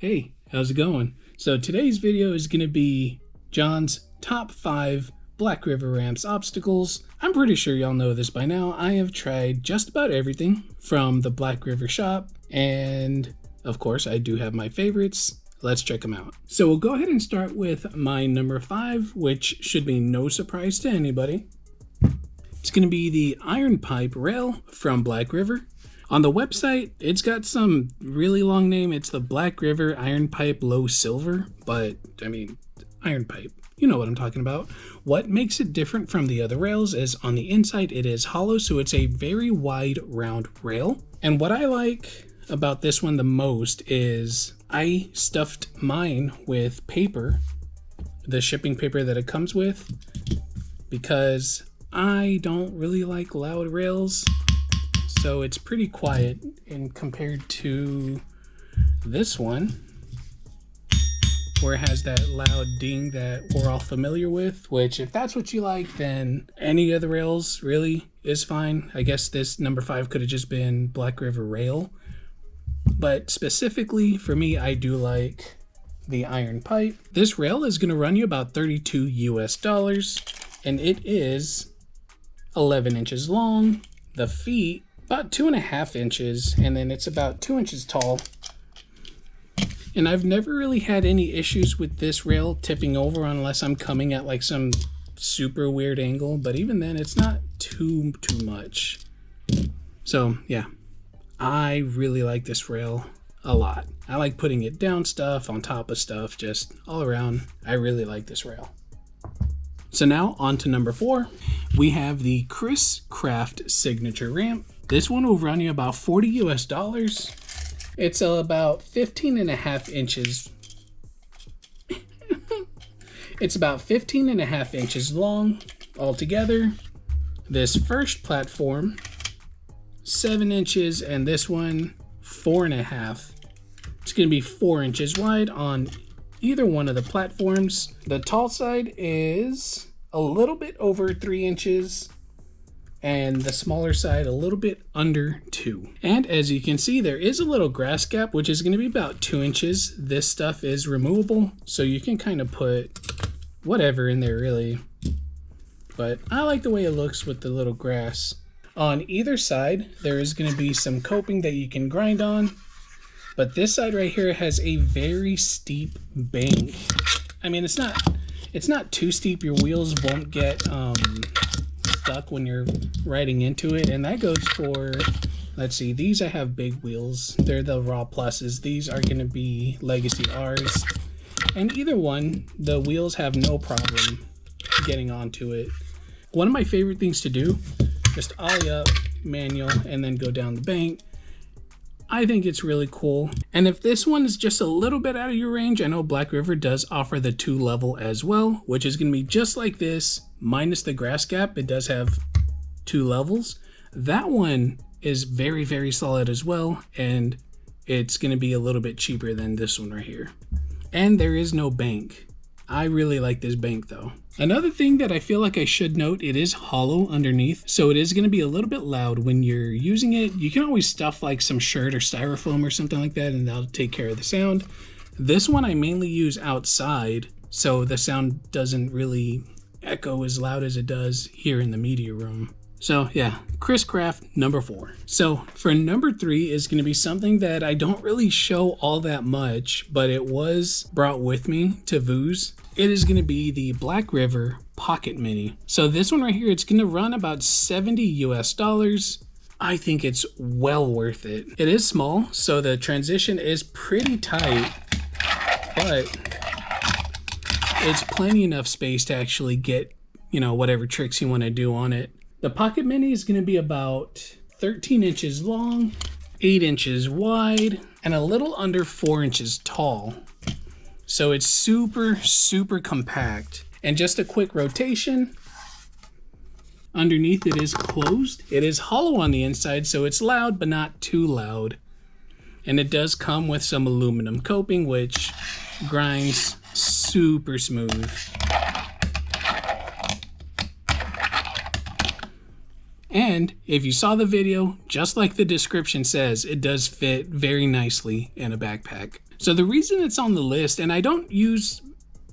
Hey, how's it going? So today's video is going to be John's top 5 Blackriver ramps obstacles. I'm pretty sure y'all know this by now. I have tried just about everything from the Blackriver shop, and of course I do have my favorites. Let's check them out. So we'll go ahead and start with my number 5, which should be no surprise to anybody. It's going to be the iron pipe rail from Blackriver. On the website, it's got some really long name. It's the Blackriver Iron Pipe Low Silver, but I mean, iron pipe. You know what I'm talking about. What makes it different from the other rails is on the inside it is hollow, so it's a very wide round rail. And what I like about this one the most is I stuffed mine with paper, the shipping paper that it comes with, because I don't really like loud rails. So it's pretty quiet and compared to this one, where it has that loud ding that we're all familiar with, which if that's what you like, then any of the rails really is fine. I guess this number 5 could have just been Blackriver rail, but specifically for me, I do like the iron pipe. This rail is going to run you about $32 US, and it is 11 inches long. The feet about 2.5 inches, and then it's about 2 inches tall. And I've never really had any issues with this rail tipping over unless I'm coming at like some super weird angle, but even then it's not too much. So yeah, I really like this rail a lot. I like putting it down stuff, on top of stuff, just all around. I really like this rail. So now on to number 4, we have the Chris Craft signature ramp. This one will run you about $40 US. It's about 15.5 inches. It's about 15.5 inches long altogether. This first platform, 7 inches, and this one, 4.5. It's going to be 4 inches wide on either one of the platforms. The tall side is a little bit over 3 inches, and the smaller side a little bit under 2. And as you can see, there is a little grass gap, which is going to be about 2 inches. This stuff is removable, so you can kind of put whatever in there really. But I like the way it looks with the little grass. On either side, there is going to be some coping that you can grind on. But this side right here has a very steep bank. I mean, it's not too steep. Your wheels won't get stuck when you're riding into it, and that goes for, let's see, these I have big wheels. They're the Raw Pluses. These are going to be Legacy R's, and either one, the wheels have no problem getting onto it. One of my favorite things to do, just ollie up, manual, and then go down the bank. I think it's really cool. And if this one is just a little bit out of your range, I know Blackriver does offer the 2 level as well, which is going to be just like this, minus the grass gap. It does have 2 levels. That one is very, very solid as well, and it's going to be a little bit cheaper than this one right here. And there is no bank. I really like this bank though. Another thing that I feel like I should note, it is hollow underneath, so it is going to be a little bit loud when you're using it. You can always stuff like some shirt or styrofoam or something like that, and that'll take care of the sound. This one I mainly use outside, so the sound doesn't really echo as loud as it does here in the media room. So yeah, Chris Craft, number 4. So for number 3 is going to be something that I don't really show all that much, but it was brought with me to Vooz. It is going to be the Blackriver Pocket Mini. So this one right here, it's going to run about $70 US. I think it's well worth it. It is small, so the transition is pretty tight, but it's plenty enough space to actually get, you know, whatever tricks you want to do on it. The Pocket Mini is going to be about 13 inches long, 8 inches wide, and a little under 4 inches tall. So it's super, super compact. And just a quick rotation. Underneath it is closed. It is hollow on the inside, so it's loud, but not too loud. And it does come with some aluminum coping, which grinds super smooth. And if you saw the video, just like the description says, it does fit very nicely in a backpack. So the reason it's on the list, and I don't use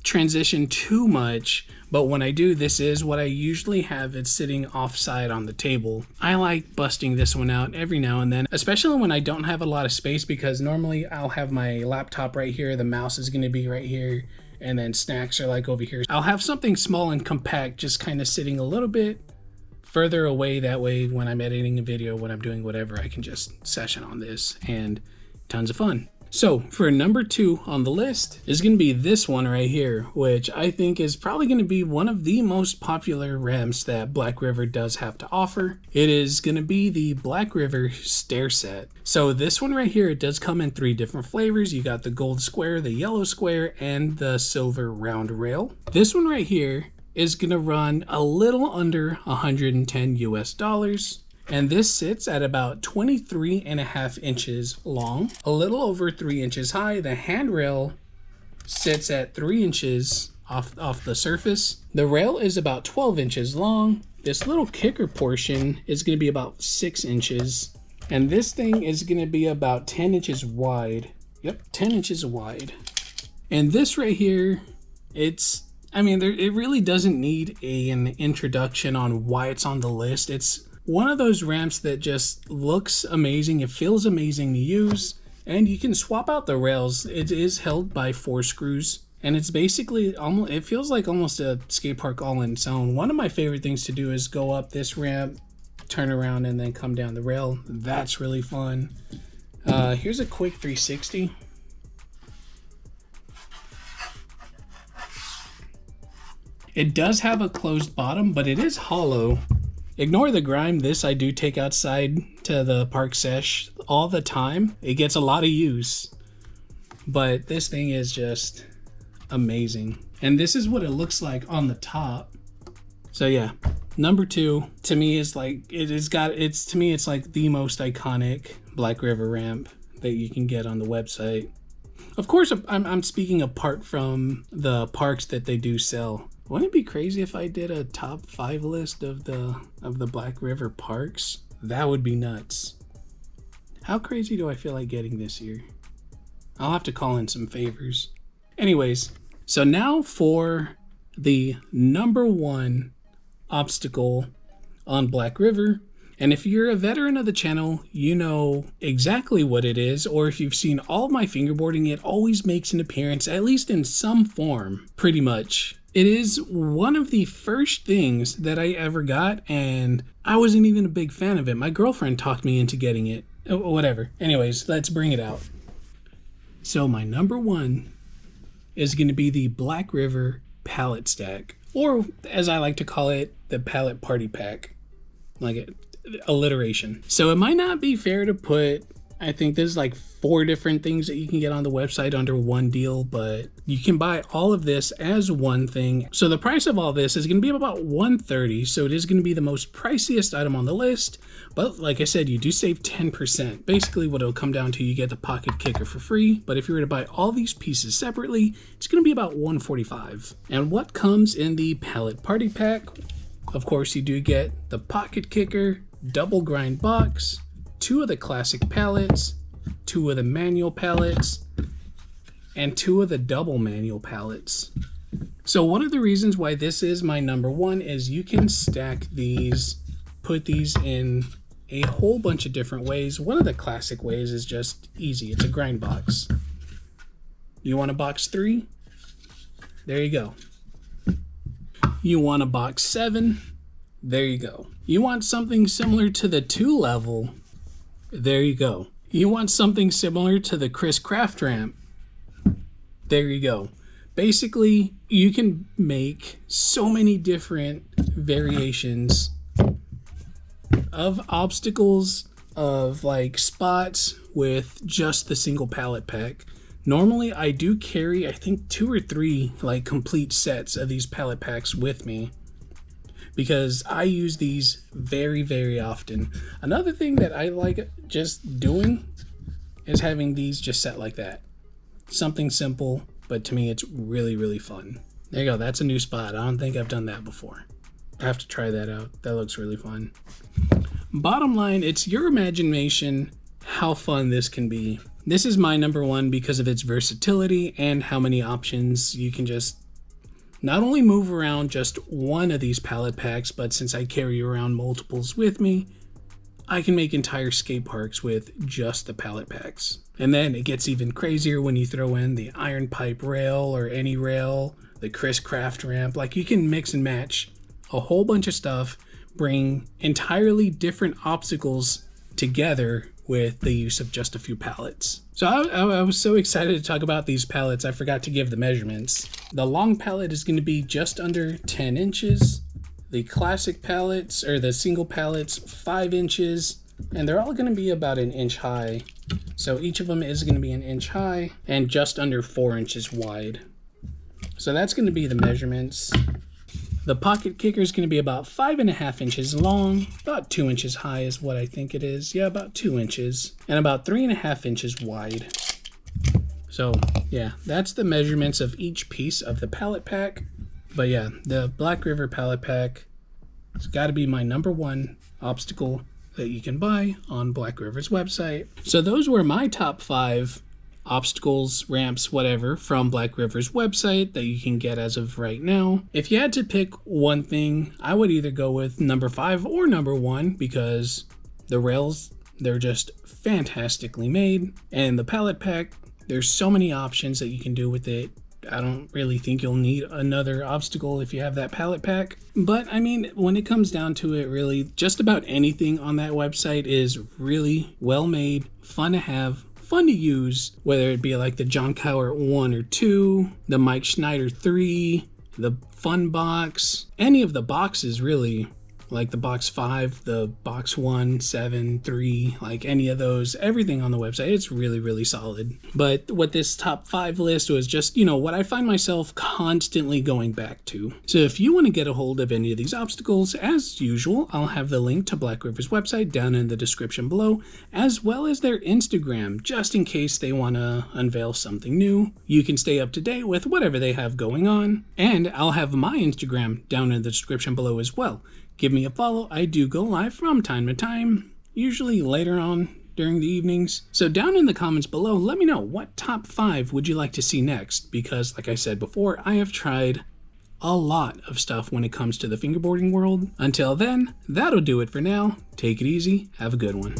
transition too much, but when I do, this is what I usually have it sitting offside on the table. I like busting this one out every now and then, especially when I don't have a lot of space, because normally I'll have my laptop right here, the mouse is going to be right here, and then snacks are like over here. I'll have something small and compact just kind of sitting a little bit further away. That way when I'm editing a video, when I'm doing whatever, I can just session on this, and tons of fun. So for number 2 on the list is going to be this one right here, which I think is probably going to be one of the most popular ramps that Blackriver does have to offer. It is going to be the Blackriver Stair Set. So this one right here, it does come in 3 different flavors. You got the gold square, the yellow square, and the silver round rail. This one right here is going to run a little under 110 US dollars. And this sits at about 23.5 inches long, a little over 3 inches high. The handrail sits at 3 inches off the surface. The rail is about 12 inches long. This little kicker portion is going to be about 6 inches. And this thing is going to be about 10 inches wide. Yep, 10 inches wide. And this right here, it really doesn't need an introduction on why it's on the list. It's one of those ramps that just looks amazing. It feels amazing to use, and you can swap out the rails. It is held by 4 screws, and it's basically almost, it feels like almost a skate park all in its own. One of my favorite things to do is go up this ramp, turn around, and then come down the rail. That's really fun. Here's a quick 360. It does have a closed bottom, but it is hollow. Ignore the grime. This I do take outside to the park sesh all the time. It gets a lot of use, but this thing is just amazing. And this is what it looks like on the top. So yeah, number 2 to me is like, to me it's like the most iconic Blackriver ramp that you can get on the website. Of course, I'm speaking apart from the parks that they do sell. Wouldn't it be crazy if I did a top 5 list of the Blackriver parks? That would be nuts. How crazy do I feel like getting this year? I'll have to call in some favors. Anyways, so now for the number 1 obstacle on Blackriver. And if you're a veteran of the channel, you know exactly what it is, or if you've seen all of my fingerboarding, it always makes an appearance, at least in some form, pretty much. It is one of the first things that I ever got, and I wasn't even a big fan of it. My girlfriend talked me into getting it. Whatever. Anyways, let's bring it out. So my number 1 is going to be the Blackriver Pallet Stack, or as I like to call it, the Pallet Party Pack. Like alliteration. So it might not be fair to put, I think there's like 4 different things that you can get on the website under one deal, but you can buy all of this as one thing. So the price of all this is going to be about $130. So it is going to be the most priciest item on the list. But like I said, you do save 10%. Basically what it'll come down to, you get the pocket kicker for free. But if you were to buy all these pieces separately, it's going to be about $145. And what comes in the Pallet Party Pack? Of course, you do get the pocket kicker, double grind box, 2 of the classic pallets, 2 of the manual pallets, and 2 of the double manual pallets. So one of the reasons why this is my number 1 is you can stack these, put these in a whole bunch of different ways. One of the classic ways is just easy. It's a grind box. You want a box 3? There you go. You want a box 7? There you go. You want something similar to the 2 level? There you go. You want something similar to the Chris Craft ramp? There you go. Basically, you can make so many different variations of obstacles, of like spots with just the single pallet pack. Normally, I do carry, I think 2 or 3 like complete sets of these pallet packs with me, because I use these very, very often. Another thing that I like just doing is having these just set like that. Something simple, but to me it's really, really fun. There you go, that's a new spot. I don't think I've done that before. I have to try that out. That looks really fun. Bottom line, it's your imagination how fun this can be. This is my number one because of its versatility and how many options you can just not only move around just one of these pallet packs, but since I carry around multiples with me, I can make entire skate parks with just the pallet packs. And then it gets even crazier when you throw in the iron pipe rail or any rail, the Chris Craft ramp. Like, you can mix and match a whole bunch of stuff, bring entirely different obstacles together with the use of just a few pallets. So I was so excited to talk about these pallets, I forgot to give the measurements. The long pallet is going to be just under 10 inches. The classic pallets, or the single pallets, 5 inches. And they're all going to be about an inch high. So each of them is going to be an inch high and just under 4 inches wide. So that's going to be the measurements. The pocket kicker is going to be about 5.5 inches long, about 2 inches high is what I think it is. Yeah, about 2 inches, and about 3.5 inches wide. So yeah, that's the measurements of each piece of the pallet pack. But yeah, the Blackriver pallet pack has got to be my number one obstacle that you can buy on Blackriver's website. So those were my top 5 obstacles, ramps, whatever, from Blackriver's website that you can get as of right now. If you had to pick one thing, I would either go with number 5 or number 1, because the rails, they're just fantastically made, and the pallet pack, there's so many options that you can do with it. I don't really think you'll need another obstacle if you have that pallet pack. But I mean, when it comes down to it, really, just about anything on that website is really well made, fun to have, fun to use, whether it be like the John Cowart 1 or 2, the Mike Schneider 3, the Fun Box, any of the boxes really, like the box 5, the box 1, 7, 3, like any of those, everything on the website, it's really, really solid. But what this top 5 list was just, you know, what I find myself constantly going back to. So if you want to get a hold of any of these obstacles, as usual, I'll have the link to Blackriver's website down in the description below, as well as their Instagram, just in case they want to unveil something new. You can stay up to date with whatever they have going on, and I'll have my Instagram down in the description below as well. Give me a follow. I do go live from time to time, usually later on during the evenings. So down in the comments below, let me know what top 5 would you like to see next, because like I said before, I have tried a lot of stuff when it comes to the fingerboarding world. Until then, that'll do it for now. Take it easy. Have a good one.